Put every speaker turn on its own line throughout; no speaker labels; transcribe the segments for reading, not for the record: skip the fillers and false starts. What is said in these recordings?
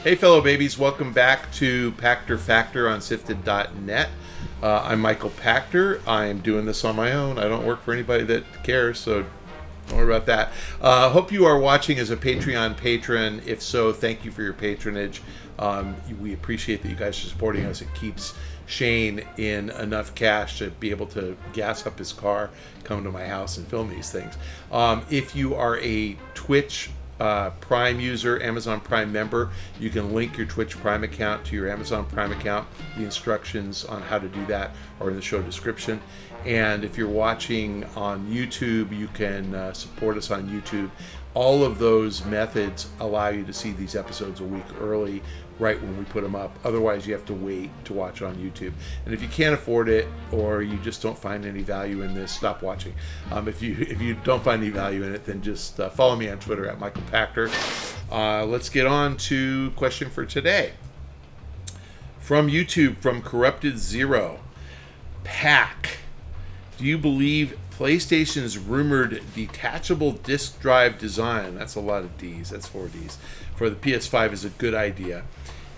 Hey, fellow babies, welcome back to Pachter Factor on SIFTD.net. I'm Michael Pachter. I'm doing this on my own. I don't work for anybody that cares, so don't worry about that. Hope you are watching as a Patreon patron. If so, thank you for your patronage. We appreciate that you guys are supporting us. It keeps Shane in enough cash to be able to gas up his car, come to my house, and film these things. If you are a Twitch Prime user, Amazon Prime member, you can link your Twitch Prime account to your Amazon Prime account. The instructions on how to do that are in the show description. And if you're watching on YouTube, you can support us on YouTube. All of those methods allow you to see these episodes a week early, right when we put them up. Otherwise, you have to wait to watch on YouTube. And if you can't afford it, or you just don't find any value in this, stop watching. If you don't find any value in it, then just follow me on Twitter at Michael Pachter. Let's get on to question for today. From YouTube, from Corrupted Zero, Pack. Do you believe PlayStation's rumored detachable disk drive design, that's a lot of Ds, that's 4 Ds, for the PS5 is a good idea?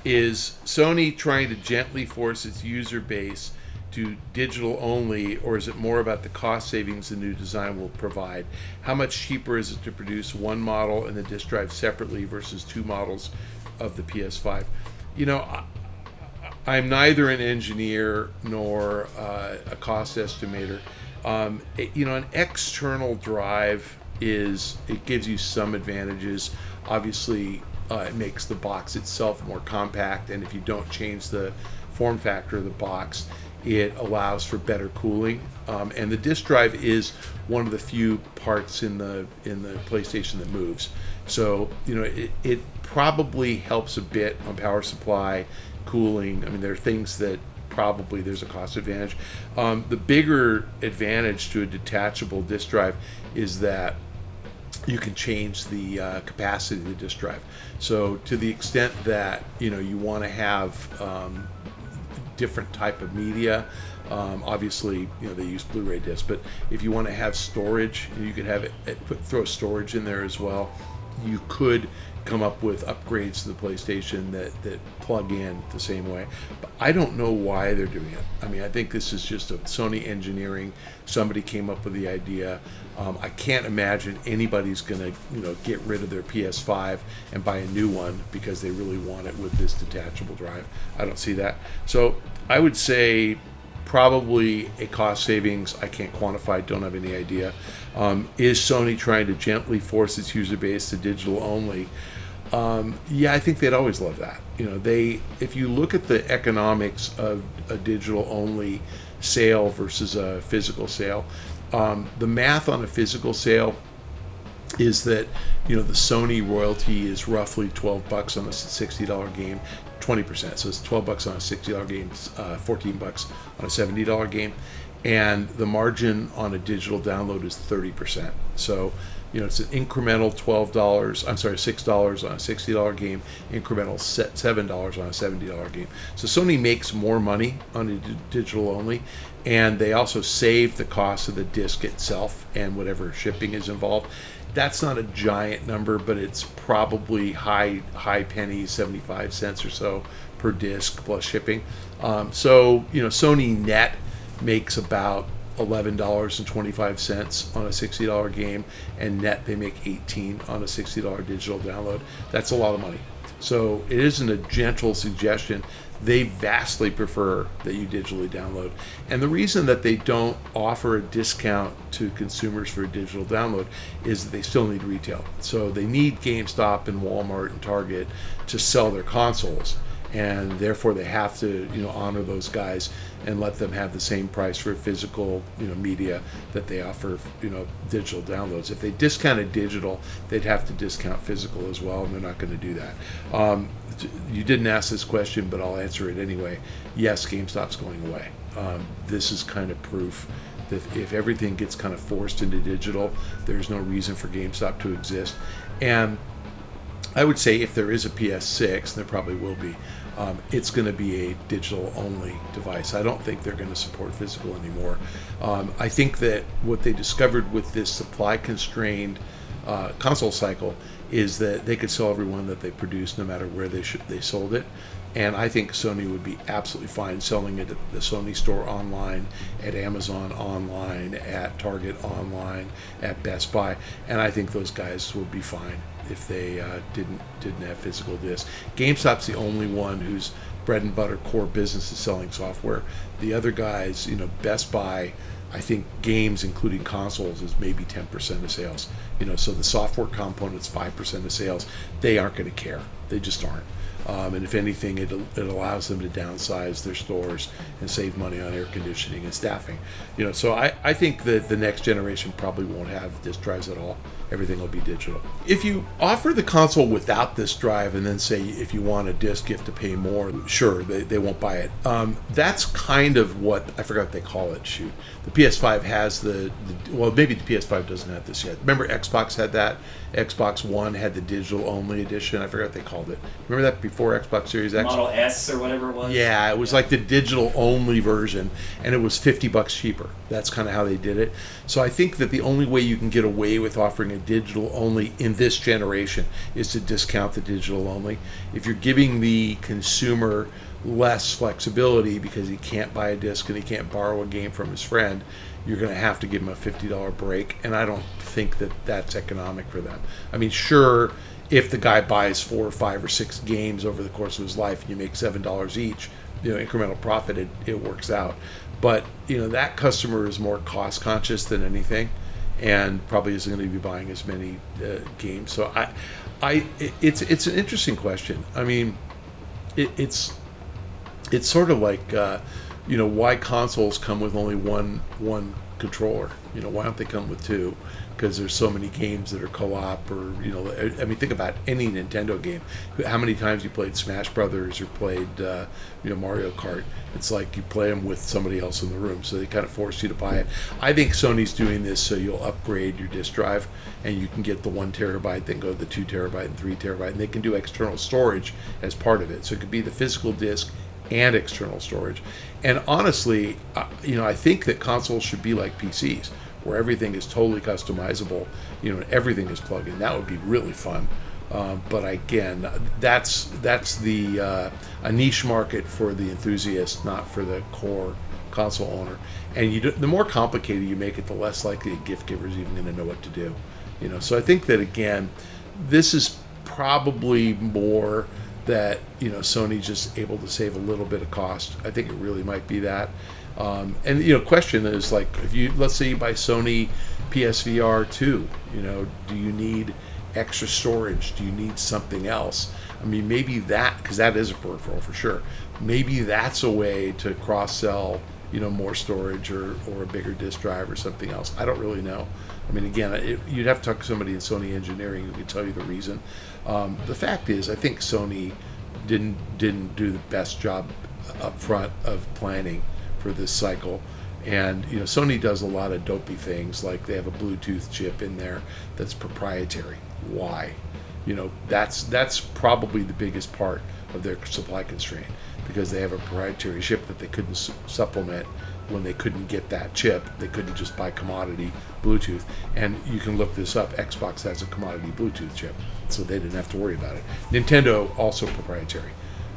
Is Sony trying to gently force its user base to digital only, or is it more about the cost savings the new design will provide? How much cheaper is it to produce one model and the disk drive separately versus two models of the PS5? You know, I'm neither an engineer nor a cost estimator. An external drive it gives you some advantages. Obviously, it makes the box itself more compact, and if you don't change the form factor of the box, it allows for better cooling. And the disk drive is one of the few parts in the PlayStation that moves. So it probably helps a bit on power supply, cooling. I mean, there are things that probably there's a cost advantage. The bigger advantage to a detachable disk drive is that you can change the capacity of the disk drive. So to the extent that you want to have different type of media, obviously they use Blu-ray discs, but if you want to have storage, you could have throw storage in there as well. You could come up with upgrades to the PlayStation that plug in the same way. But I don't know why they're doing it. I mean, I think this is just a Sony engineering. Somebody came up with the idea. I can't imagine anybody's going to get rid of their PS5 and buy a new one because they really want it with this detachable drive. I don't see that. So I would say probably a cost savings. I can't quantify, don't have any idea. Is Sony trying to gently force its user base to digital only? Yeah, I think they'd always love that. If you look at the economics of a digital only sale versus a physical sale, the math on a physical sale is that the Sony royalty is roughly $12 on a $60 game, 20%. So it's $12 on a $60 game, $14 on a $70 game, and the margin on a digital download is 30%. So it's an incremental $6 on a $60 game, incremental $7 on a $70 game. So Sony makes more money on a digital only, and they also save the cost of the disc itself and whatever shipping is involved. That's not a giant number, but it's probably high pennies, 75 cents or so per disc plus shipping. So Sony net makes about $11.25 on a $60 game, and net they make $18 on a $60 digital download. That's a lot of money. So it isn't a gentle suggestion. They vastly prefer that you digitally download. And the reason that they don't offer a discount to consumers for a digital download is that they still need retail. So they need GameStop and Walmart and Target to sell their consoles, and therefore they have to honor those guys and let them have the same price for physical media that they offer digital downloads. If they discounted digital, they'd have to discount physical as well, and they're not going to do that. You didn't ask this question, but I'll answer it anyway. Yes, GameStop's going away. This is kind of proof that if everything gets kind of forced into digital, there's no reason for GameStop to exist. And I would say if there is a PS6, and there probably will be, it's going to be a digital-only device. I don't think they're going to support physical anymore. I think that what they discovered with this supply-constrained console cycle is that they could sell every one that they produced no matter where they sold it. And I think Sony would be absolutely fine selling it at the Sony store online, at Amazon online, at Target online, at Best Buy. And I think those guys would be fine if they didn't have physical discs. GameStop's the only one whose bread and butter core business is selling software. The other guys, Best Buy, I think games, including consoles, is maybe 10% of sales. So the software component's 5% of sales. They aren't going to care. They just aren't. And if anything, it allows them to downsize their stores and save money on air conditioning and staffing. So I think that the next generation probably won't have disk drives at all. Everything will be digital. If you offer the console without this drive and then say if you want a disc you have to pay more, sure, they won't buy it. That's kind of what, I forgot what they call it, shoot. The PS5 has well, maybe the PS5 doesn't have this yet. Remember Xbox had that? Xbox One had the digital only edition. I forgot what they called it. Remember that before Xbox Series X?
Model S or whatever it was?
Yeah, it was like the digital only version, and it was $50 cheaper. That's kind of how they did it. So I think that the only way you can get away with offering a digital only in this generation is to discount the digital only. If you're giving the consumer less flexibility because he can't buy a disc and he can't borrow a game from his friend, you're going to have to give him a $50 break, and I don't think that that's economic for them. I mean, sure, if the guy buys 4 or 5 or 6 games over the course of his life and you make $7 each, incremental profit, it works out. But that customer is more cost conscious than anything, and probably isn't going to be buying as many games. So it's an interesting question. I mean, it's sort of like why consoles come with only one controller. Why don't they come with 2? Because there's so many games that are co-op, or I mean, think about any Nintendo game. How many times you played Smash Brothers or played Mario Kart? It's like you play them with somebody else in the room, so they kind of force you to buy it. I think Sony's doing this so you'll upgrade your disk drive, and you can get the 1 terabyte, then go to the 2 terabyte and 3 terabyte, and they can do external storage as part of it. So it could be the physical disk and external storage. And honestly, I think that consoles should be like PCs, where everything is totally customizable, and everything is plugged in. That would be really fun. But again, that's a niche market for the enthusiast, not for the core console owner. And the more complicated you make it, the less likely a gift giver is even going to know what to do. So I think that, again, this is probably more that Sony's just able to save a little bit of cost. I think it really might be that. And question is, like, let's say you buy Sony PSVR 2, do you need extra storage? Do you need something else? I mean, maybe that, because that is a peripheral for sure. Maybe that's a way to cross-sell, more storage or a bigger disk drive or something else. I don't really know. I mean, again, you'd have to talk to somebody in Sony engineering who could tell you the reason. The fact is, I think Sony didn't do the best job up front of planning for this cycle. And Sony does a lot of dopey things, like they have a Bluetooth chip in there that's proprietary. Why? That's probably the biggest part of their supply constraint, because they have a proprietary chip that they couldn't supplement when they couldn't get that chip. They couldn't just buy commodity Bluetooth. And you can look this up. Xbox has a commodity Bluetooth chip, so they didn't have to worry about it. Nintendo, also proprietary.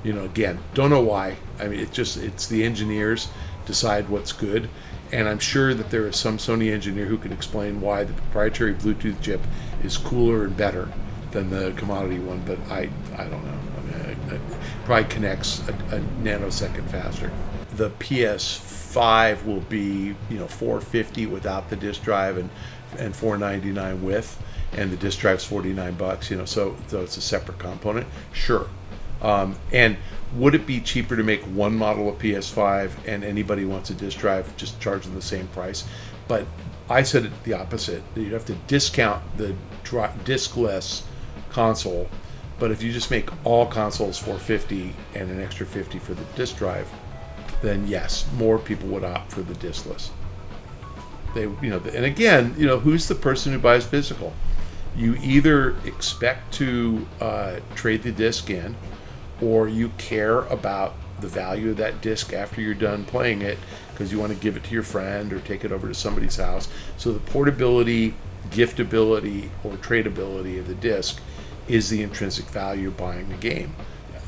Again, don't know why. I mean, it's the engineers decide what's good. And I'm sure that there is some Sony engineer who can explain why the proprietary Bluetooth chip is cooler and better than the commodity one, but I don't know. I mean, it probably connects a nanosecond faster. The PS5 will be $450 without the disk drive and $499 with, and the disk drive's $49. So it's a separate component. Sure. And would it be cheaper to make one model of PS5 and anybody wants a disk drive, just charge them the same price? But I said it the opposite. You'd have to discount the diskless console, but if you just make all consoles $450 and an extra $50 for the disk drive, then yes, more people would opt for the diskless. And again, who's the person who buys physical? You either expect to trade the disc in, or you care about the value of that disc after you're done playing it, because you want to give it to your friend or take it over to somebody's house. So the portability, giftability, or tradability of the disc is the intrinsic value of buying a game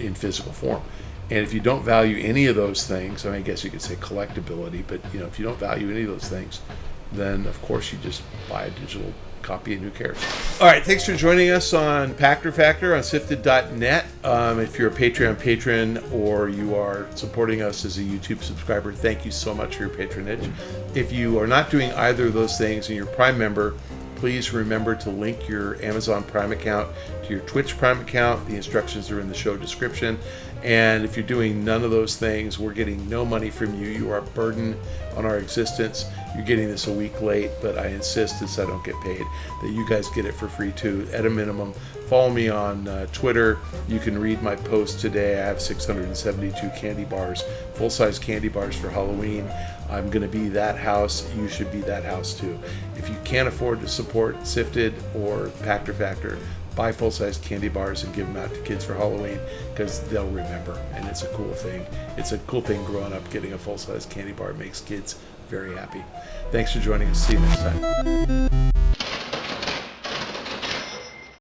in physical form. And if you don't value any of those things, I guess you could say collectability, but if you don't value any of those things, then of course you just buy a digital copy and who cares? All right, thanks for joining us on Pachter Factor on SIFTD.net. If you're a Patreon patron or you are supporting us as a YouTube subscriber, thank you so much for your patronage. If you are not doing either of those things and you're a Prime member, please remember to link your Amazon Prime account to your Twitch Prime account. The instructions are in the show description. And if you're doing none of those things, we're getting no money from you. You are a burden on our existence. You're getting this a week late, but I insist, since I don't get paid, that you guys get it for free too, at a minimum. Follow me on Twitter. You can read my post today. I have 672 candy bars, full-size candy bars for Halloween. I'm going to be that house. You should be that house too. If you can't afford to support SIFTD or Pachter Factor, buy full-size candy bars and give them out to kids for Halloween, because they'll remember, and it's a cool thing. It's a cool thing growing up. Getting a full-size candy bar makes kids very happy. Thanks for joining us. See you next time.